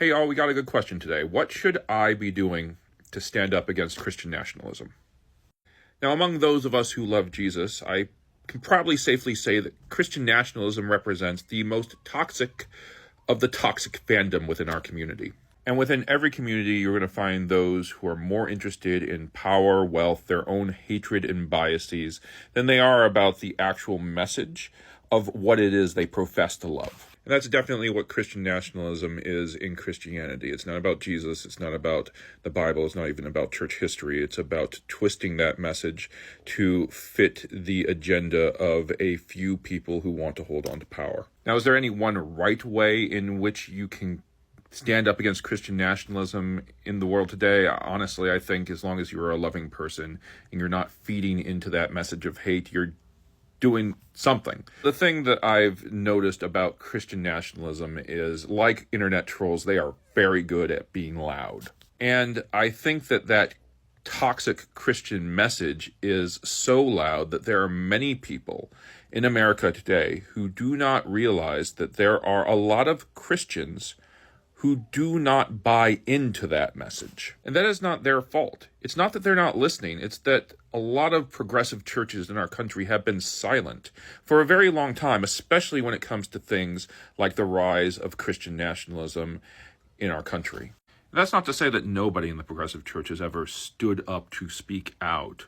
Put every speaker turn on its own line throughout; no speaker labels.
Hey, all, we got a good question today. What should I be doing to stand up against Christian nationalism? Now, among those of us who love Jesus, I can probably safely say that Christian nationalism represents the most toxic of the toxic fandom within our community. And within every community, you're going to find those who are more interested in power, wealth, their own hatred and biases than they are about the actual message of what it is they profess to love. And that's definitely what Christian nationalism is in Christianity. It's not about Jesus. It's not about the Bible. It's not even about church history. It's about twisting that message to fit the agenda of a few people who want to hold on to power. Now, is there any one right way in which you can stand up against Christian nationalism in the world today? Honestly, I think as long as you're a loving person and you're not feeding into that message of hate, you're doing something. The thing that I've noticed about Christian nationalism is, like internet trolls, they are very good at being loud. And I think that toxic Christian message is so loud that there are many people in America today who do not realize that there are a lot of Christians who do not buy into that message. And that is not their fault. It's not that they're not listening. It's that a lot of progressive churches in our country have been silent for a very long time, especially when it comes to things like the rise of Christian nationalism in our country. And that's not to say that nobody in the progressive church has ever stood up to speak out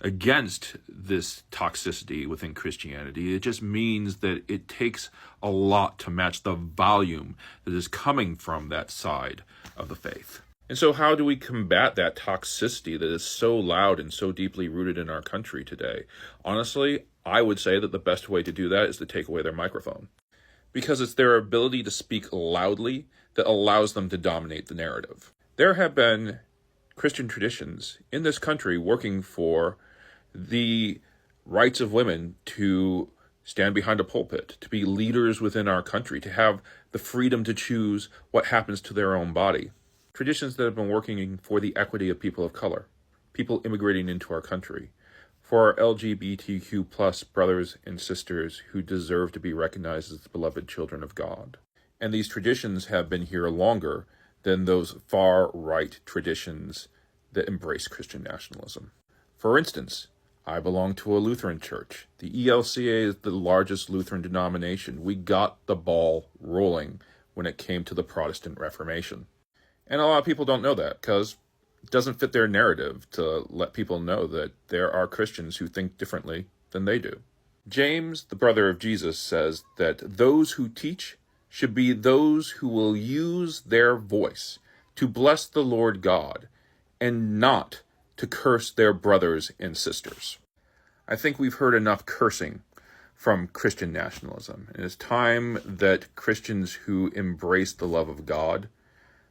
against this toxicity within Christianity. It just means that it takes a lot to match the volume that is coming from that side of the faith. And so how do we combat that toxicity that is so loud and so deeply rooted in our country today? Honestly, I would say that the best way to do that is to take away their microphone, because it's their ability to speak loudly that allows them to dominate the narrative. There have been Christian traditions in this country working for the rights of women to stand behind a pulpit, to be leaders within our country, to have the freedom to choose what happens to their own body. Traditions that have been working for the equity of people of color, people immigrating into our country, for our LGBTQ plus brothers and sisters who deserve to be recognized as the beloved children of God. And these traditions have been here longer than those far-right traditions that embrace Christian nationalism. For instance, I belong to a Lutheran church. The ELCA is the largest Lutheran denomination. We got the ball rolling when it came to the Protestant Reformation. And a lot of people don't know that because it doesn't fit their narrative to let people know that there are Christians who think differently than they do. James, the brother of Jesus, says that those who teach should be those who will use their voice to bless the Lord God and not to curse their brothers and sisters. I think we've heard enough cursing from Christian nationalism. It is time that Christians who embrace the love of God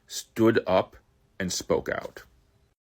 stood up and spoke out.